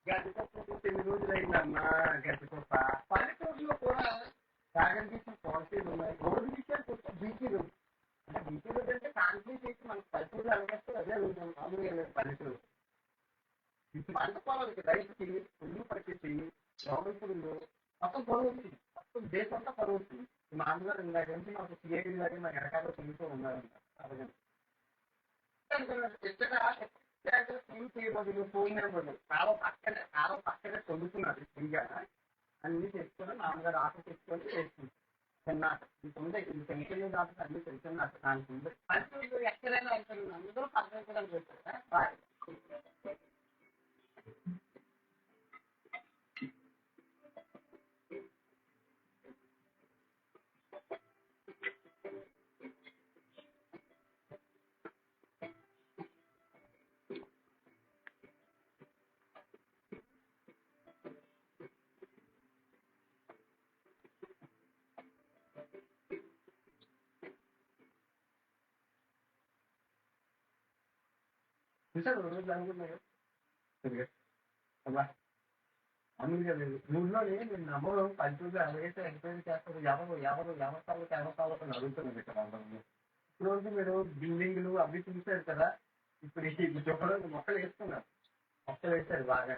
గడిచిపోతే ఎన్ని రోజులైందమ్మా గడిచిపోత పల్లెటూరులో కూడా త్యాగం చేసిన పాలసీలు ఉన్నాయి. రోడ్డు విషయానికి వస్తే బీచీ రోడ్ అంటే బీచీ రోడ్ అంటే కాంక్రీట్ చేసి మనకు పల్లెటూరులో అలవాటు అదే ఉంటాం మామూలుగా పల్లెటూరు పంట పొలాలకి రైతుకి పుల్లు పట్టించి లోపలిపుడులు మొత్తం పొలం వచ్చింది, మొత్తం దేశం అంతా పొలం వచ్చింది. మా అమ్మగారు ఇందాక నుంచి మాకు సిఐడి గారి మా ఎడకాలో తిరుగుతూ ఉన్నారంట. బదులు పోయిన బదులు కాలం పక్కనే తొలుతున్నారు ఫ్రీగా అన్ని తెచ్చుకొని మామగారు ఆట తెచ్చుకొని వేస్తుంది తిన్నాక ఇంత ఇంకెన్ని దాకా అన్ని తెలుసుకున్నారు దానికి ఉంది పల్లెటూరు ఎక్కడైనా వెళ్తారు అందరూ పక్కన చేస్తారు. చూసారు రోజు అనుకున్నారు అందుకే లేదు ఊళ్ళోనే నేను నమ్మడం పల్లెటూరులో ఎవరైతే ఎంక్వైరీ చేస్తారు ఎవరి తాలూకు అని అడుగుతున్నాను ఇక్కడ అందరూ. ఇప్పుడు మీరు బిల్డింగ్లు అవి చూసారు కదా, ఇప్పుడు చెప్పడం మొక్కలు వేస్తున్నారు, మొక్కలు వేస్తారు బాగా.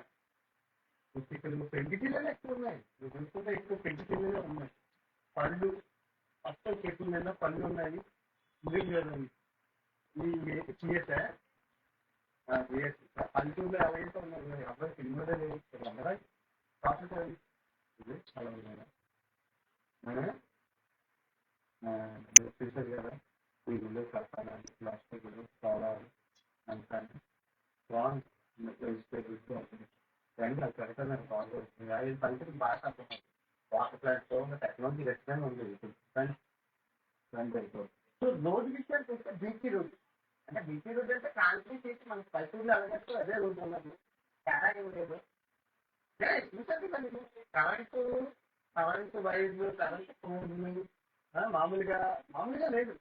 ఇక్కడ పెంకి పిల్లలు ఎక్కువ ఉన్నాయి, చూసుకుంటే ఎక్కువ పెంకి పిల్లలే ఉన్నాయి. పళ్ళు మొత్తం చెట్ల మీద పళ్ళు ఉన్నాయి. ఈ చేయసా పల్లెటూరులో ఎవరైతే ఉన్నారు అబ్బాయి సినిమాలో లేదు అందరూ ప్రాసెస్ ఇది చాలా చూసారు కదా. ఈ గుళ్ళు కట్టాలని ప్లాస్టిక్ చాలా అంతా బాగుంది. వెజిటేబుల్స్ కానీ అది కడతాను బాగుంటుంది. అది పల్లెటూరు బాగా కడుతున్నారు. వాటర్ ప్లాంట్తో టెక్నాలజీ ఖచ్చితంగా ఉంది ఇప్పుడు. సో రోడ్డు విషయానికి వస్తే బీసీ రోడ్డు అంటే బీసీ రోడ్డు అంటే కాంక్రీట్ చేసి మనకి పల్లెటూరులో అలాగట్టు అదే రోడ్డు ఉన్నది, తేడా ఏం లేదు. చూసారు కదా మీరు కరెంటు వైర్లు కరెంటు ఫోన్లు మామూలుగా మామూలుగా లేదు.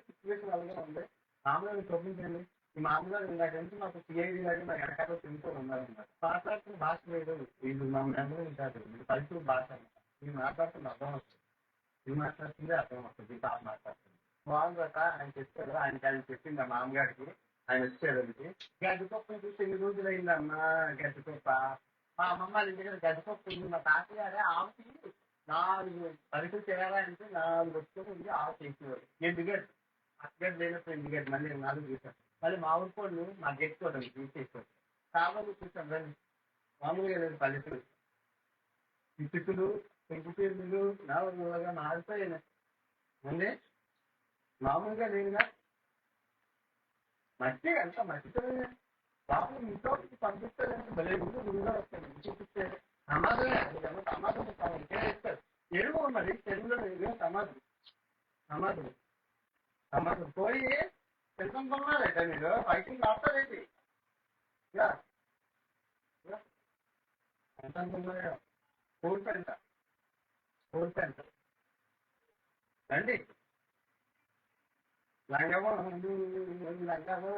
సిచ్యువేషన్ అలాగే ఉంది. మామూలుగా చూపించండి. ఈ మామూలుగా ఇందాక నుంచి మాకు సిఐడి లాగా మా వెనకాల తింటూ ఉన్నారన్నమాట. మాట్లాడుతున్న భాష లేదు, వీళ్ళు మా మెంబర్ కాదు, ఇది పల్లెటూరు భాష అన్నమాట. మీరు మాట్లాడుతున్న అర్థం వస్తుంది, ఇది మాట్లాడుతుందే అర్థం వస్తుంది, ఈ బాగా మాట్లాడుతుంది. బాగుందట ఆయన చెప్పారు. ఆయన చెప్పింది ఆ మామగారికి. ఆయన వచ్చాడు అందుకే గడ్డిపప్పు చూసి ఎన్ని రోజులు అయిందమ్మా గడ్డిపప్ప. మా అమ్మమ్మ ఇంటి దగ్గర గడ్డిపప్పు ఉంది. మా తాతగారే ఆవుకి 4 పరీక్షలు చేయాలా అంటే 4 వచ్చుకొని ఉంది ఆవు చేసేవాడు. ఎందుకంటే అక్కగడ్డ లేనప్పుడు ఎందుకంటే మళ్ళీ 4 చూసాను. మళ్ళీ మా ఊరి వాళ్ళు మా గెట్ చూడండి తీసేసుకోండి. కాబట్టి చూసాం రండి. మామూలుగా లేదు పల్లెటూరు. ఇటుకలు పెంకుటీరులు నల్లగా మారిపోయినాయి. ముందే మామూలుగా లేదుగా. మట్టి అంతా మట్టితో బాబు ఇంట్లో పంపిస్తారంటే భలే ముందు గురువుగా వస్తాడు. చూపిస్తే సమాధమే సమాధం ఇంకే వేస్తారు. ఎరువు మరి తెలుగులో లేదు సమాధం. సమాధం సమాధం పోయి తెలుసుకున్నారట మీరు బయటికి రాస్తారేంటి ఎంత అనుకున్నారో. కోల్పెంట కోల్పెంట రండి. లంగమో లంగమో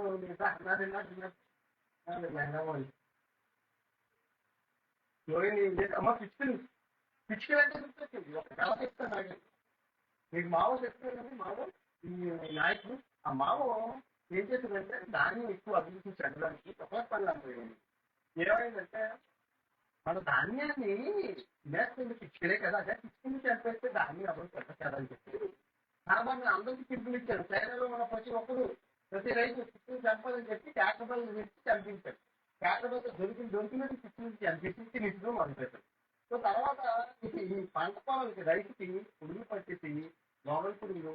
అమ్మ పిచ్చుకలు పిచ్చుకలు అంటే గుర్తొచ్చింది. ఒక కళ చెప్తాను నాకు. మీకు మావో చెప్తాను. మావో ఈ నాయకుడు ఆ మావో ఏం చేస్తుందంటే ధాన్యం ఎక్కువ అభివృద్ధి చెందడానికి ఒక పనులు అమ్మాయి. ఏమైందంటే మన ధాన్యాన్ని తినేస్తుంది పిచ్చుకలే కదా, అదే పిచ్చుకుని చంపేస్తే ధాన్యం అభివృద్ధి చెందాలని చెప్పి సామాన్య అందరికీ పిలుపులు ఇచ్చారు. చైనాలో మన ప్రతి ఒక్కరు ప్రతి రైతు పిచ్చుకుని చంపాలని చెప్పి ట్రాక్టర్ బదులు పెట్టి చంపించారు. ట్రాక్టర్ బదులు దొరికినట్టు పిచ్చుకుని చంపేసి తినించడం మొదలుపెట్టారు. సో తర్వాత ఈ పంట పొలాలకి రైతుకి పురుగులు పట్టేసి లోపల పురుగులు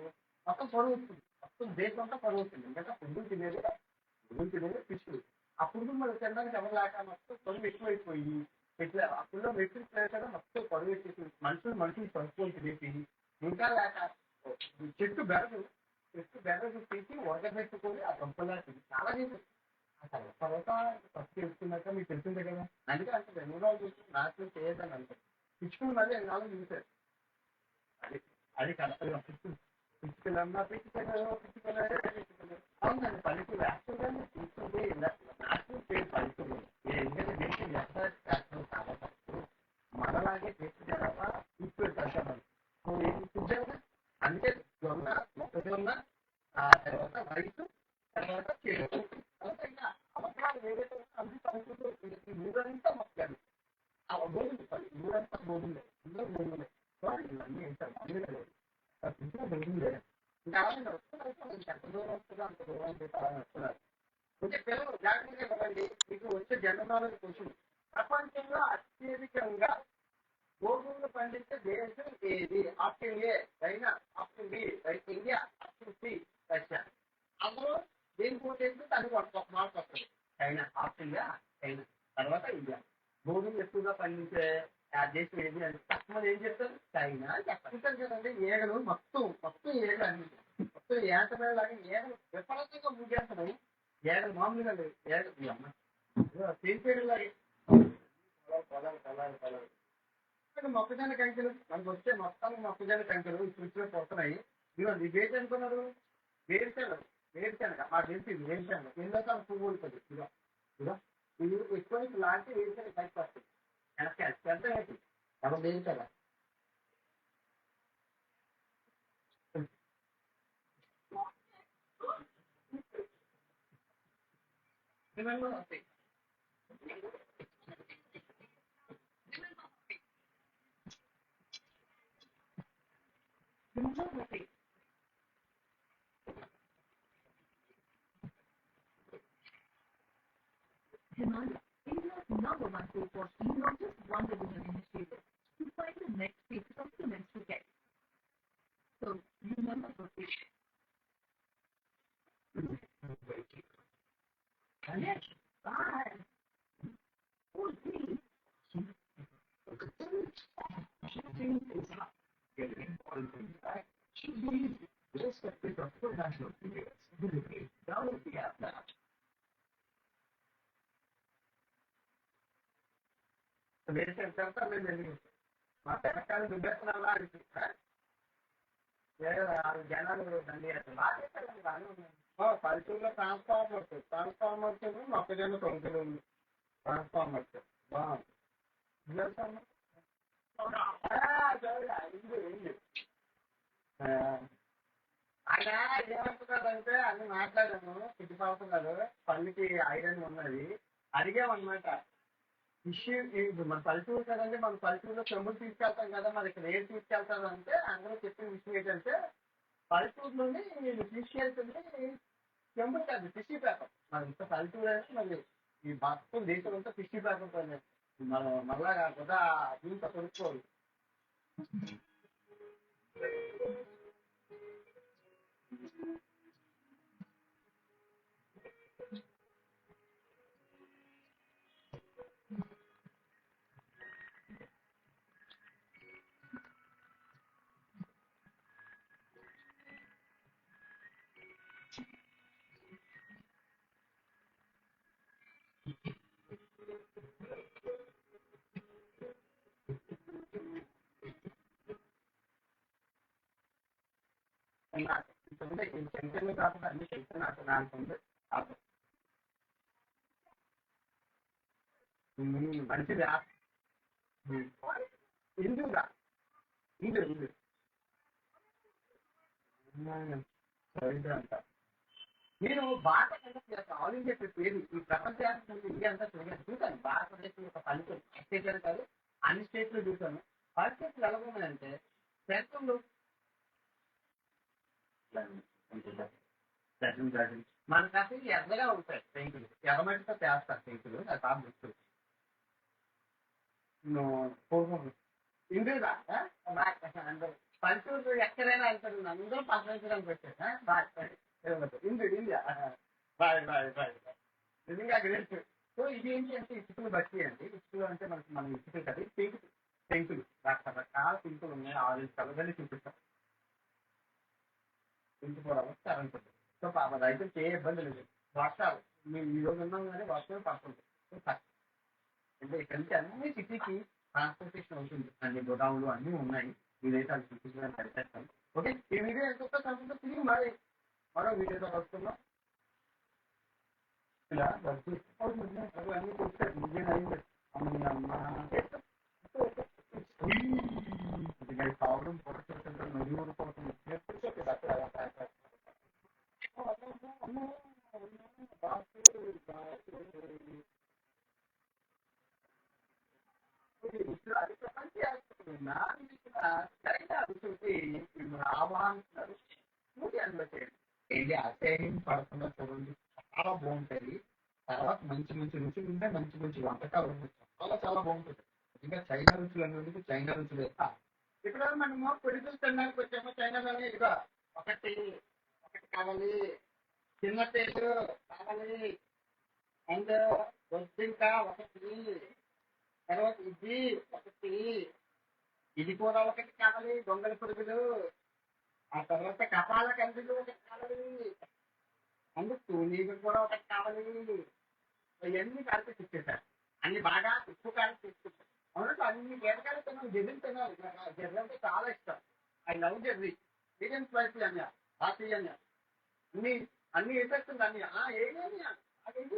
మొత్తం పొరుగుతుంది. మొత్తం దేశం అంతా పొరుగుతుంది. ఎందుకంటే పురుగులు తినేది పిచ్చులు. ఆ పురుగులు మనం తినడానికి ఎవరు లేక మొత్తం పొరుగు ఎక్కువైపోయి ఎట్లా అప్పుడులో మెట్రిక్ ప్లేస్ మొత్తం పొరుగు వచ్చేసి మనుషులు పరుచుకొని తినేసి ఇంకా లేక చెట్టు బెరడు తీసి వరగబెట్టుకొని ఆ దుంపలా చాలా చేసింది. ఆ తర్వాత ఫస్ట్ తెలుసుకున్నాక మీకు తెలిసిందే కదా. అందుకే అంటే 2 రోజులు చూసి నాశనం చేయదని అంటారు. పిచ్చుకుని మళ్ళీ 2 నాలుగు చూశారు. అది కరెక్ట్గా పిచ్చుకలన్నా పిచ్చుకలు అవునండి. పల్లెటూరు యాక్చువల్గా తీసుకుంటే నాశనం పేరు పల్లెటూరు. ఎందుకంటే దేశం వ్యవసాయం చేస్తాం చాలా తక్కువ. మనలాగే చేసి జనాభా ఇప్పుడు తగ్గాలి. అందుకే జొన్న మొక్కజొన్న ఆ తర్వాత రైతు తర్వాత చెరుకు తర్వాత ఇంకా అవసరాలు ఏదైతే అన్ని పరిస్థితులు ఊరంతా మొక్కలు ఆ గోధులు ఊరంతా గోధులే అందరూ గోధులే. ఇవన్నీ వేస్తారు అన్నీ లేదు గోధులే. ఇంకా అలాగే వస్తున్నారు. ఎంత దూరం వస్తుందో అంత దూరం వస్తున్నారు. అంటే పిల్లలు జాగ్రత్తగా ఇవ్వండి. మీకు వచ్చే జనరల్ క్వశ్చన్ ప్రపంచంలో అత్యధికంగా గోధుమలు పండించే దేశం ఏది? Option A China, option B India, option C Russia. అందులో దేని పోటీ దానికి ఒక మార్క్ వస్తుంది. చైనా. ఆప్షన్ ఏ చైనా, తర్వాత ఇండియా. గోధుమలు ఎక్కువగా పండించే ఆ దేశం ఏది అని తక్కువ ఏం చెప్తారు? చైనా అని చెప్తారు కదండి. ఏగలు మొత్తం ఏగలు అన్ని మొత్తం ఏటలాగా ఏగలు విపరీతంగా ముగేస్తున్నాయి. ఏగలు మామూలుగా లేదు. ఏగలు అమ్మ తేలిపేరులాగే పొలాలు మొక్కజొన్న కంకెలు మనకు వచ్చే మొత్తానికి మొక్కజొన్న కంకెలు ఇప్పుడు వస్తున్నాయి. ఇదిగోండి ఇది ఏంటి అనుకున్నారు? వేరుశెనగ మాకు తెలిసి ఇది వేరుశెనగ. ఎందుకంటే అది పువ్వు ఉంటుంది. ఇదో ఇది ఎక్కువ లాంటి వేరుశెనగ బయటకు వస్తుంది. ఎంత ఏంటి మనం వేరుశెనగ remember one thing. Remember one thing. Himalaya, India's number one source for tea, not just one regional initiative, to find the next phase supplements to get. So remember the fish. Yes. Bye. Oh, tea. Shifting is not getting important things, right? Should be respected of full national ability. Download the app now. వేరే చెప్తా మేము వెళ్ళి మా తెలంగాణ దుబ్బేస్తున్నాం అనిపిస్తుంది వేరే జనాలు దండి పల్లెటూరులో transformers మొక్కజొన్న తొంతులు ఉంది ట్రాన్స్ఫార్మర్స్ బాగుంది ఆయన ఏమంటున్నారంటే అన్ని మాట్లాడాము సిటీ సంవత్సరాలు పల్లికి ఐరన్ ఉన్నది అడిగామన్నమాట ఇష్యూ మన పల్లెటూరు కదండి మన పల్లెటూరులో చెంబులు తీసుకెళ్తాం కదా మరి ఇక్కడ ఏం తీసుకెళ్తారు అంటే అందరూ చెప్పిన విషయం ఏంటంటే పల్లెటూరు నుండి నేను తీసుకెళ్తుంది చెంబులు కాదు టిష్యూ పేపర్ మరి ఇంత పల్లెటూరు అంటే మరి ఈ మొత్తం దేశం అంతా టిష్యూ పేపర్ మనం మళ్ళా కాకుండా దీంతో కొనుక్కోవాలి కాకుండా అన్ని చెప్తే నాకు నాకుంది మంచిది ఇందుగా ఇందు ఇందు అంట నేను భారతదేశం ఆల్ ఇండియా పేరు ఈ ప్రపంచానికి ఇండియా అంతా చూశాను భారతదేశం యొక్క ఫలితం స్టేట్ కాదు అన్ని స్టేట్లు చూశాను పరిస్థితులు ఎలా ఉన్నాయంటే సెంట్రల్ మన కాస్త ఎర్రగా ఉంటాయి పెంకులు ఎర్రమట్టితో చేస్తారు పెంకులు అది బాగా గుర్తు ఇందుగా పల్లెటూరు ఎక్కడైనా వెళ్తారు అందరూ పలకరించడానికి వచ్చారు ఇందు ఇండియా బాయ్ బాయ్ బాయ్ నిజంగా గ్రేట్ సో ఇది ఏంటి అంటే ఇసుకలు బట్టి అండి ఇసుకలు అంటే మనకి మనం ఇసుకలు కదా పెంకులు రకరకాల పెంకులు ఉన్నాయి 6 కలగలి చూపిస్తాం పెంచుకోవడానికి కరెంట్ ఉంటుంది సో పాప రైతులకి ఏ ఇబ్బంది లేదు వర్షాలు మేము ఈ రోజు ఉన్నాం కానీ వర్షాలు పడుతుంది అంటే ఇక్కడ నుంచి అన్ని సిటీకి ట్రాన్స్పోర్టేషన్ అవుతుంది అన్ని గోదాములు అన్నీ ఉన్నాయి ఇదైతే అది సిటీకి సరిచేస్తాం ఓకే ఈ వీడియో ఎంత కాకుండా తిరిగి మరో వీడియోతో వస్తున్నాం ఇలా అన్ని చూస్తారు ఇంకేం అయింది కావడం పొరచుంటే నలుగురు కోసం ఆహ్వానిస్తున్నారు అసహ్యం పడుతున్న చూడండి చాలా బాగుంటుంది తర్వాత మంచి మంచి రుచులు ఉంటే మంచి మంచి వంటకాలు ఉంటాయి చాలా చాలా బాగుంటుంది ఇంకా చైనా రుచులు అనేది చైనా రుచులు ఇక్కడ మనము పొడిగులు తినడానికి వచ్చాము చైనాలోనే ఇదిగో ఒకటి కావాలి చిన్న టేస్ట్ కావాలి అండ్ ఇంకా ఒకటి తర్వాత ఇది ఒకటి ఇది కూడా ఒకటి కావాలి దొంగల పురుగులు ఆ తర్వాత కపాల కందులు ఒకటి కావాలి అందుకు నీకు కూడా ఒకటి కావాలి ఇవన్నీ కలిపి తెచ్చేసారు అన్ని బాగా ఉప్పు కాలం తీసుకుంటారు అవునంటే అన్ని గీతకాయలు తిన్నాను జర్రీ తిన్నాను జర్రీ అంటే చాలా ఇష్టం I love zari medium spicy అన్న హాసీ అన్న అన్ని వేసేస్తుంది అన్ని ఏమేమి అదేంటి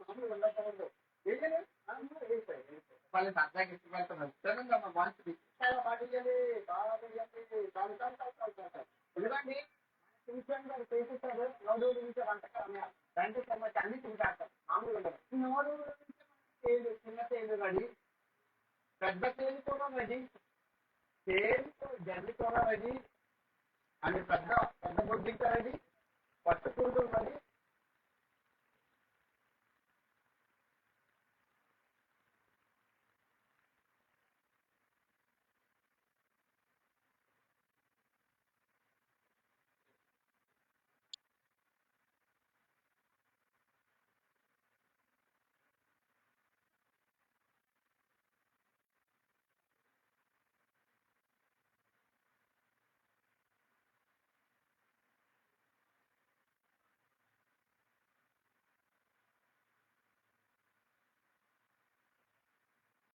మామూలు ఉండకూడదు ఏమేమి వాళ్ళు సరదాగా ఇష్టపడుతున్నారు తెలంగాణ మంచిది చాలా బాగా ఎందుకండి చేసేసారు నలుగురు వంటకాలు థ్యాంక్ యూ సో మచ్ అని పెద్ద పెద్ద బొద్దింకారది పట్టుకుంటూ మరి